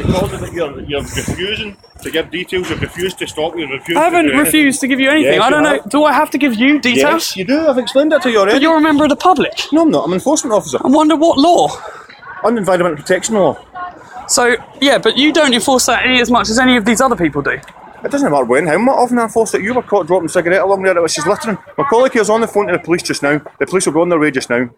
because of that you're refusing to give details, you've refused to stop, you've refused I haven't to do refused to give you anything. Yes, I don't you know. have. Do I have to give you details? Yes, you do. I've explained it to you already. But you're a member of the public. No, I'm not. I'm an enforcement officer. I'm under what law? Under environmental protection law. So, yeah, but you don't enforce that any as much as any of these other people do. It doesn't matter when, how often I enforce it. You were caught dropping a cigarette along there, which is littering. My colleague here's on the phone to the police just now. The police will go on their way just now.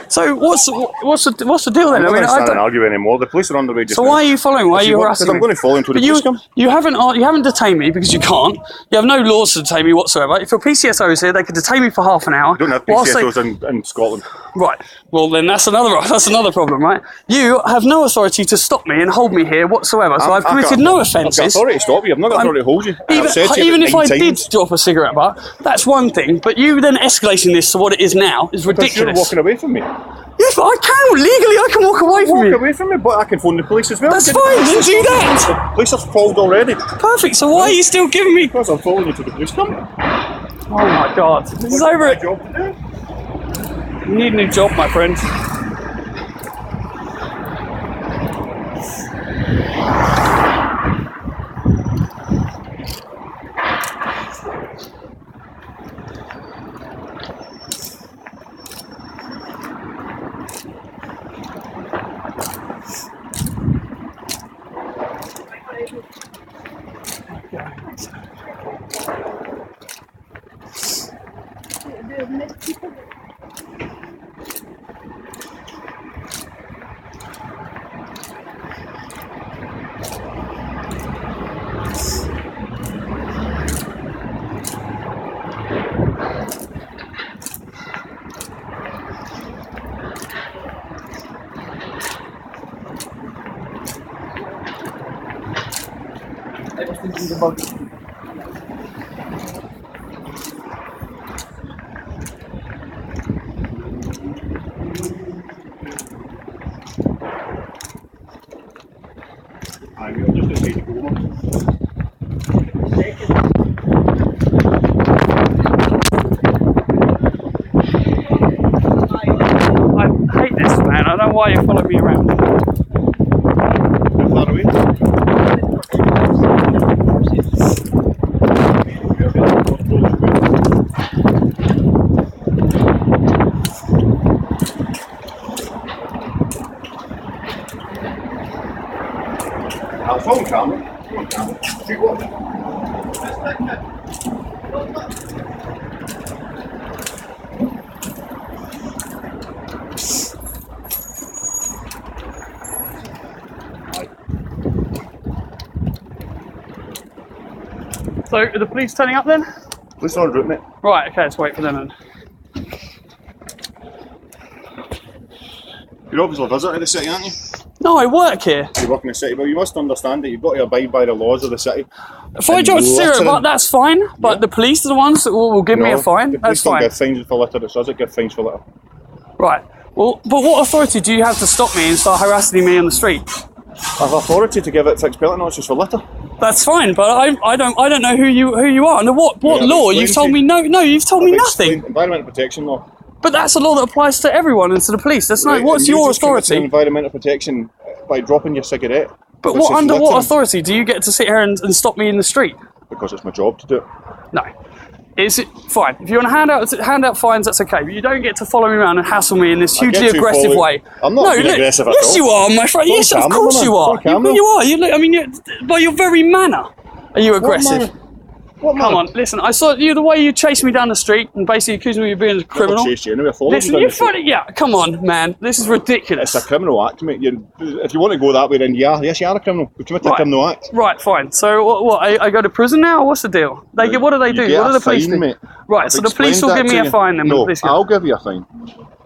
So what's the deal then? I'm not going to stand don't and argue anymore. The police are on their way just So now. why are you following? Why are you harassing me? Because I'm going to follow until the But police come. You haven't detained me because you can't. You have no laws to detain me whatsoever. If your PCSO is here, they could detain me for half an hour. You don't have PCSOs in Scotland. Right. Well, then that's another problem, right? You have no authority to stop me and hold me here whatsoever. So I've committed no offences. I've got authority to stop you. I've not got authority to hold you. Even if I did drop a cigarette butt, that's one thing. But you then escalating this to what it is now is ridiculous. Because you're walking away from me. Yes, but I can legally. I can walk away from you. Walk away from me, but I can phone the police as well. That's fine. Then do that. The police have called already. Perfect. So why are you still giving me? Because I'm following you to the police come. Oh my God! This is over it. Job to do. You need a new job, my friend. I hate this, man. I don't know why you follow me around. How far away? I'll phone camera. Come on, camera. Shoot what? So, are the police turning up then? Police are on route, mate. Right, okay, let's wait for them then. You're obviously a visitor to the city, aren't you? No, I work here. You work in the city, well, you must understand that you've got to abide by the laws of the city. If I drop a cigarette butt, that's fine, but the police are the ones that will give me a fine. The That's police don't fine. give fines for litter, it doesn't give fines for litter. Right. Well, but what authority do you have to stop me and start harassing me on the street? I have authority to give it fixed penalty notices for litter. That's fine, but I don't know who you are. Under what law? You've told me no. You've told me nothing. Environmental protection law. But that's a law that applies to everyone and to the police. That's not. Right, What's and you your just commit authority? Environmental protection by dropping your cigarette. But which is under what littering. authority do you get to sit here and stop me in the street? Because it's my job to do it. No. Is it fine? If you want to hand out fines, that's okay. But you don't get to follow me around and hassle me in this hugely aggressive way. I'm not being aggressive at all. Yes, you are, my friend. Yes, of course you are. You are. You look. I mean, by your very manner, are you aggressive? What manner? Come on, listen. I saw you the way you chased me down the street and basically accused me of being a criminal. Chased you anyway, I followed Listen, you you down the street. funny. Yeah, come on, man. This is ridiculous. It's a criminal act, mate. If you want to go that way, then yes, you are a criminal. You committed a criminal act. Right, fine. So what? I go to prison now? Or what's the deal? What do they do? What do the police do? Mate. Right, so the police will give me a fine then. No, I'll give you a fine.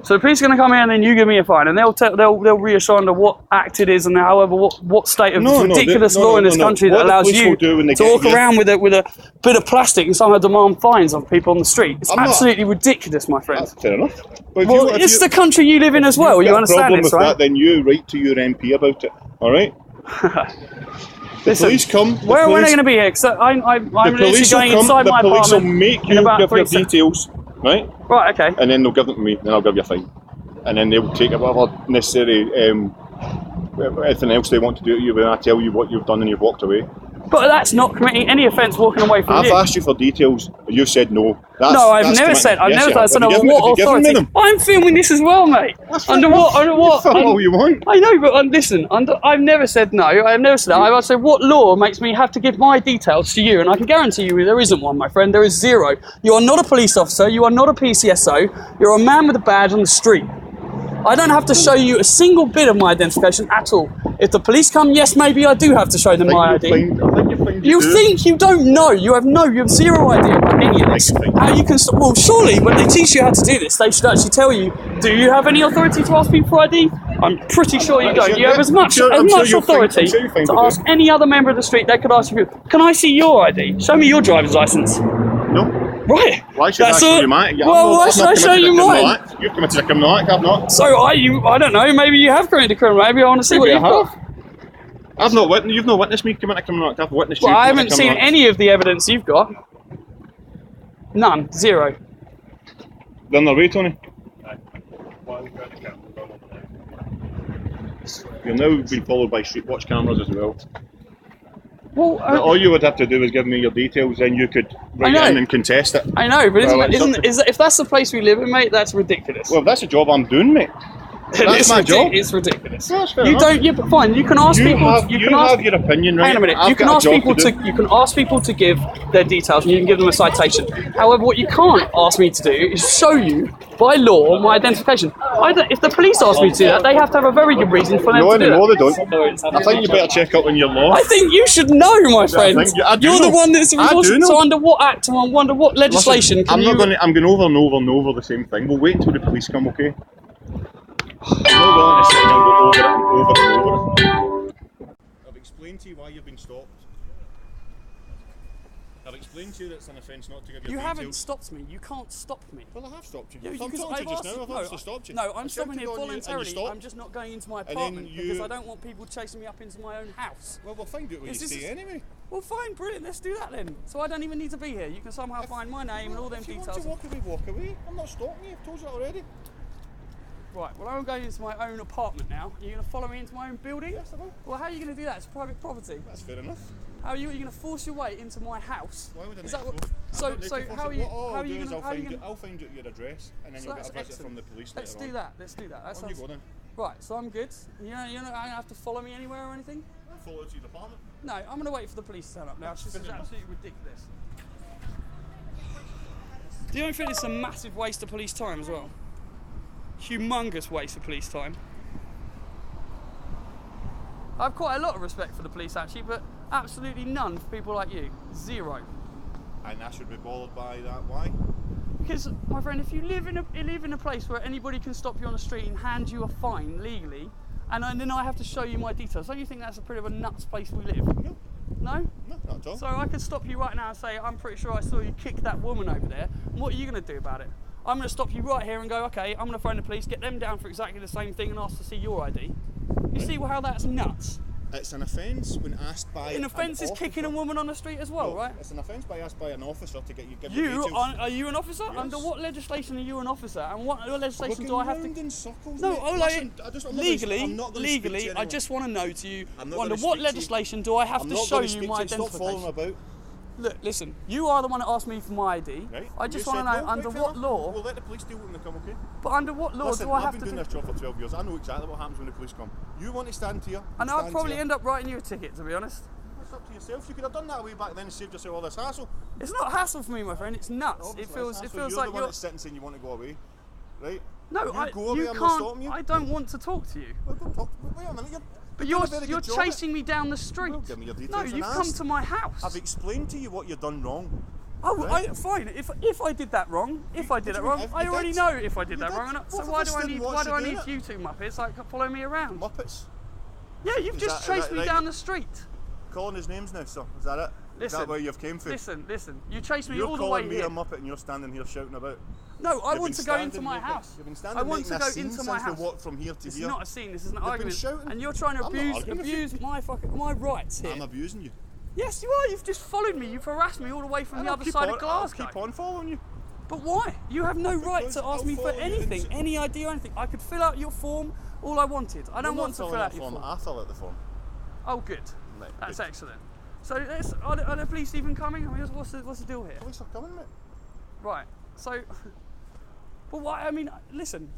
So the police are going to come here and then you give me a fine, and they'll reassure under what act it is and however what state of ridiculous law in this country that allows you to walk around with a bit of plastic and somehow demand fines of people on the street. It's absolutely ridiculous, my friend. Fair enough. But Well, it's the country you live in as well. You understand this, right? That, then you write to your MP about it. All right. Listen, police come. Where are they going to be here? Because I'm literally going inside my apartment. The police will make you give your details, right? Right. Okay. And then they'll give them to me. Then I'll give you a fine. And then they'll take whatever necessary Anything else they want to do to you when I tell you what you've done and you've walked away? But that's not committing any offence walking away from you. I've asked you for details. You said no. No, I've never said. I've never said. What authority? I'm filming this as well, mate. Under what? Under what? All you want. I know, but listen. I've never said no. I've never said that. I've said what law makes me have to give my details to you, and I can guarantee you there isn't one, my friend. There is zero. You are not a police officer. You are not a PCSO. You're a man with a badge on the street. I don't have to show you a single bit of my identification at all. If the police come, yes, maybe I do have to show them my ID. You think you don't know. You have zero idea about any of this. How you can, well, surely when they teach you how to do this, they should actually tell you, do you have any authority to ask people for ID? I'm pretty sure you don't. You have as much authority to ask any other member of the street. They could ask you, can I see your ID? Show me your driver's license. No. Right. Why should I show you mine? Well, why should I show you mine? You've committed a criminal act, I've not. So I don't know, maybe you have committed a criminal act. Maybe I want to see what you've got. I've not witnessed, you've not witnessed me commit a criminal act, I've witnessed you. Well, I haven't seen any of the evidence you've got. None. Zero. They're on their way, Tony. You're now being followed by street watch cameras as well. Well, all you would have to do is give me your details, then you could write in and contest it. I know, but if that's the place we live in, mate, that's ridiculous. Well, that's a job I'm doing, mate. That's my job. It's ridiculous. No, you don't. Yeah, but fine. You can ask people. You can have your opinion, right? Hang on a minute. You can ask people to give their details, and you can give them a citation. However, what you can't ask me to do is show you by law my identification. If the police ask me to do that, they have to have a very good reason for them to do that. No, they don't. I think you better check up on your law. I think you should know, my friend. You're the one that's responsible. So under what act and under what legislation? I'm going over and over and over the same thing. We'll wait until the police come, okay? I'm not willing to sit and go over it and over it. I've explained to you why you've been stopped. I've explained to you that it's an offence not to give you You details. haven't stopped me. You can't stop me. Well, I have stopped you. Yeah, I'm talking to you just now. I've obviously stopped you. No, I'm stopping here voluntarily. I'm just not going into my apartment because I don't want people chasing me up into my own house. Well, we'll find out where you stay anyway. Well, fine, brilliant. Let's do that then. So I don't even need to be here. You can somehow find my name and all them details. If you want to walk away. I'm not stopping you. I've told you that already. Right, well, I'm going into my own apartment now. Are you going to follow me into my own building? Yes, I will. Well, how are you going to do that? It's private property. That's fair enough. How are you going to force your way into my house? Why would I? So how are you going to? I'll find out your address, and then you'll get a visit from the police. Let's do that. Let's do that. That sounds. You go then. Right, so I'm good. You're not going to have to follow me anywhere or anything. I'll follow you to the apartment. No, I'm going to wait for the police to turn up now. This is absolutely ridiculous. Do you don't think it's a massive waste of police time as well? Humongous waste of police time. I have quite a lot of respect for the police actually, but absolutely none for people like you. Zero. And I should be bothered by that. Why? Because, my friend, if you live in a place where anybody can stop you on the street and hand you a fine legally, and then I have to show you my details, don't you think that's a bit of a nuts place we live? No. No? No, not at all. So I could stop you right now and say, I'm pretty sure I saw you kick that woman over there. And what are you going to do about it? I'm going to stop you right here and go, okay, I'm going to phone the police, get them down for exactly the same thing and ask to see your ID. You see how that's nuts? It's an offence when asked by an offence is kicking a woman on the street as well, right? It's an offence by asked by an officer to get you give Are you an officer? Yes. Under what legislation are you an officer? And what legislation do I have to... in circles, no, listen, legally, I just want to know to you, under what legislation do I have to show you my identification? Look, listen, you are the one that asked me for my ID. Right. I just want to know under what law... We'll let the police deal when they come, okay? But under what law do I have to... I've been doing this job for 12 years. I know exactly what happens when the police come. You want to stand here... And I'll probably end up writing you a ticket, to be honest. It's up to yourself. You could have done that way back then and saved yourself all this hassle. It's not hassle for me, my friend. It's nuts. It feels like you're the one that's sitting saying you want to go away, right? No, you can't. I don't want to talk to you. Well, don't talk. Wait a minute. But you're chasing me down the street. Well, give me your details. No, you've come to my house. I've explained to you what you've done wrong. Oh, right? Fine. If I did that wrong, I already know if I did that wrong. So why do I need you two muppets like follow me around? Muppets? Yeah, you've just chased me down the street. Calling his names now, sir. Is that it? Is that where you've came from? Listen. You chased me all the way here. You're calling me a muppet and you're standing here shouting about. No, I want to go into my house. You've been standing making a scene since we walked from here to here. It's not a scene. This is an argument. And you're trying to abuse my rights here. I'm abusing you. Yes, you are. You've just followed me. You've harassed me all the way from the other side of Glasgow. I'll keep on following you. But why? You have no right to ask me for anything, any ID or anything. I could fill out your form all I wanted. I don't want to fill out your form. I fill out the form. Oh, good. Right, That's good. excellent. So, are the police even coming? I mean, what's the deal here? Police are coming, mate. Right. So, but why? I mean, listen.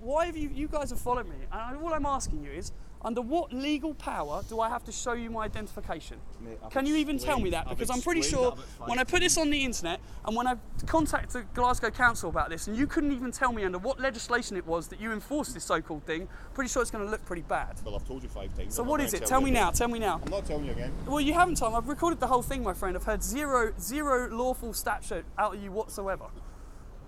Why have you guys have followed me? And all I'm asking you is, under what legal power do I have to show you my identification? Mate, Can you even tell me that? Because I'm pretty sure when I put this on the internet and when I contacted Glasgow Council about this, and you couldn't even tell me under what legislation it was that you enforced this so-called thing, pretty sure it's going to look pretty bad. Well, I've told you 5 times. So what is it? Tell me now. Tell me now. I'm not telling you again. Well, you haven't told me. I've recorded the whole thing, my friend. I've heard zero lawful statute out of you whatsoever.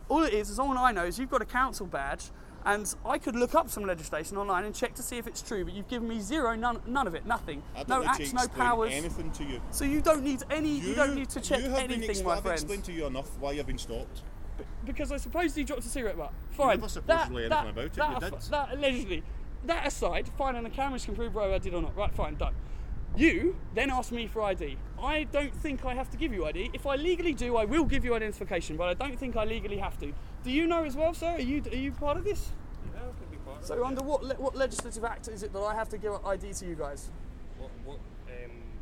All it is all I know is you've got a council badge, and I could look up some legislation online and check to see if it's true, but you've given me none of it, nothing. No acts, no powers. Anything to you. So you don't need you don't need to check anything, my friend. I've explained to you enough why you've been stopped. Because I supposedly dropped a cigarette butt. Fine. You never supposedly anything about it. You did. That allegedly. That aside, fine, and the cameras can prove whether I did or not. Right, fine, done. You then asked me for ID. I don't think I have to give you ID. If I legally do, I will give you identification, but I don't think I legally have to. Do you know as well, sir? Are you part of this? Yeah, I could be part of it. So under what legislative act is it that I have to give ID to you guys?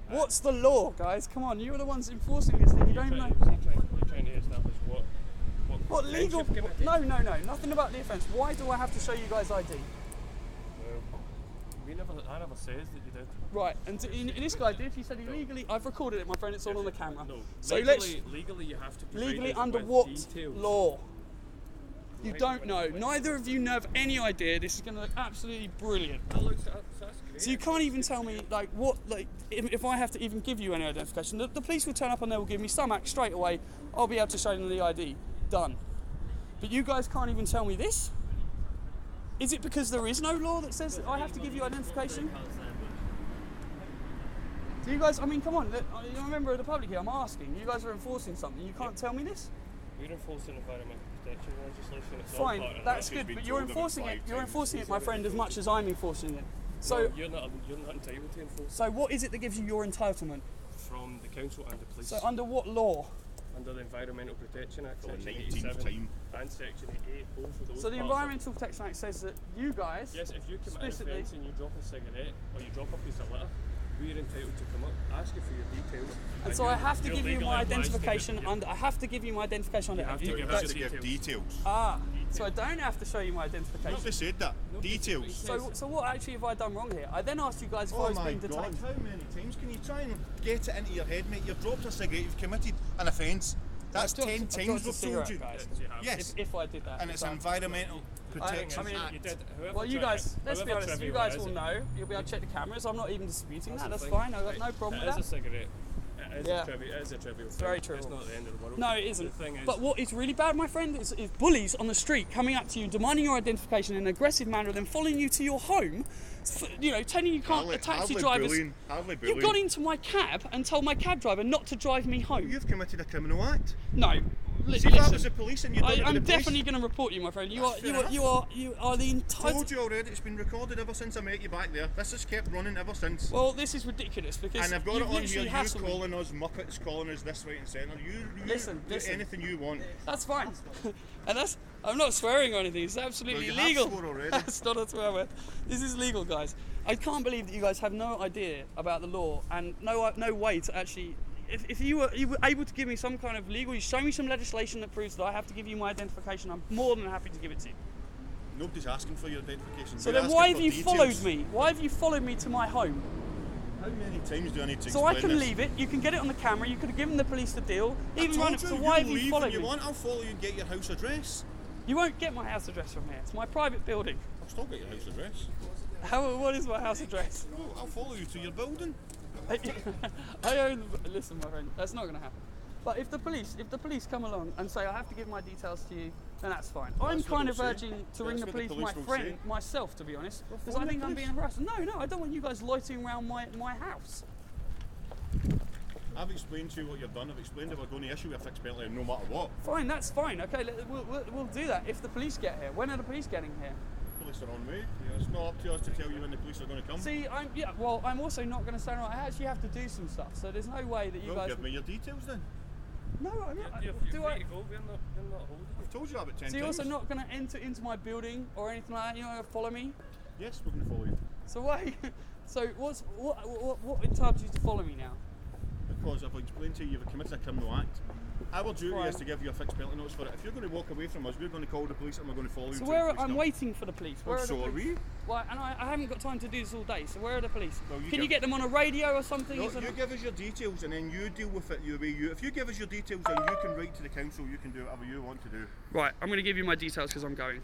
What's the law, guys? Come on, you're the ones enforcing this thing. You don't even know. You're trying to establish What legal? No, nothing about the offence. Why do I have to show you guys ID? I never says that you did. Right, and this guy did. He said he legally. I've recorded it, my friend. It's all on the camera. No. So legally, you have to. Legally under what law? You don't know. Neither of you have any idea. This is going to look absolutely brilliant. So you can't even tell me if I have to even give you any identification. The police will turn up and they will give me some act straight away. I'll be able to show them the ID. Done. But you guys can't even tell me this. Is it because there is no law that says that I have to give you identification? Do you guys, I mean, come on, you're a member of the public here, I'm asking. You guys are enforcing something, you can't tell me this? We're enforcing environmental protection legislation. It's fine, that's good, but you're enforcing it, my friend, as much as I'm enforcing it. So no, you're not entitled to enforce. So what is it that gives you your entitlement? From the council and the police. So under what law? Under the Environmental Protection Act, For the Section 19th 87 time. and Section 88, both of those. So the Environmental Protection Act says that you guys... Yes, if you come at an offence and you drop a cigarette or you drop a piece of litter, we're entitled to come up, ask you for your details. And so I have to give you my identification under... I have to give you my identification under... You have to give us your details. So I don't have to show you my identification. Nobody said that. Details. So what actually have I done wrong here? I then asked you guys if I was being detained. How many times can you try and get it into your head, mate? You've dropped a cigarette, you've committed an offence. That's 10 times we've told you. Guys. Yes. If I did that. And it's Environmental Protection Act. You did, well, you guys, let's be honest, you guys will know. You'll be able to check the cameras. I'm not even disputing that. That's fine. I've got no problem with that. It is a cigarette. It is a trivial thing. Very trivial. It's not the end of the world. No, it isn't. The thing is, but what is really bad, my friend, is bullies on the street coming up to you, demanding your identification in an aggressive manner, then following you to your home, telling you can't. Taxi drivers. You've gone into my cab and told my cab driver not to drive me home. You've committed a criminal act. No. See, if that was the police and you done it with the I'm police. definitely going to report you, my friend. You are the entire. I told you already. It's been recorded ever since I met you back there. This has kept running ever since. Well, this is ridiculous because. And I've got it on here. You calling us muppets, calling us this, right, and centre. You do anything you want. That's fine. And I'm not swearing or anything. It's absolutely legal. That's not a swear word. This is legal, guys. I can't believe that you guys have no idea about the law and no way to actually. If you were able to give me some kind of legal, you show me some legislation that proves that I have to give you my identification, I'm more than happy to give it to you. Nobody's asking for your identification. So then why have you followed me? Why have you followed me to my home? How many times do I need to explain So I can leave it, you can get it on the camera, you could have given the police the deal, even run it, so why have you followed me? I'll follow you and get your house address. You won't get my house address from here, it's my private building. I'll still get your house address. What is my house address? Well, I'll follow you to your building. Listen, my friend, that's not going to happen. But if the police come along and say I have to give my details to you, then that's fine. I'm kind of urging to ring the police myself, to be honest, because I think I'm being harassed. No, I don't want you guys loitering around my house. I've explained to you what you've done. I've explained that we're going to issue a fixed penalty no matter what. Fine, that's fine. Okay, we'll do that if the police get here. When are the police getting here? Police are on way. It's not up to us to tell you when the police are going to come. See, I'm also not going to stand around. I actually have to do some stuff, so there's no way that you guys. Give me your details then. No, I'm not. You're free to go. We're not holding you. I've told you that about 10 So you're times. also not going to enter into my building or anything like that? You're not going to follow me? Yes, we're going to follow you. So why? So what entitles you to follow me now? Because I've explained to you you've committed a criminal act. Our duty is to give you a fixed penalty notice for it. If you're going to walk away from us, we're going to call the police and we're going to follow you. So until where the police I'm come. waiting for the police. Where are the police? Sorry. Why? And I haven't got time to do this all day. So where are the police? Well, Can you get them on a radio or something? No, you give us your details and then you deal with it your way. If you give us your details, then you can write to the council. You can do whatever you want to do. Right, I'm going to give you my details because I'm going.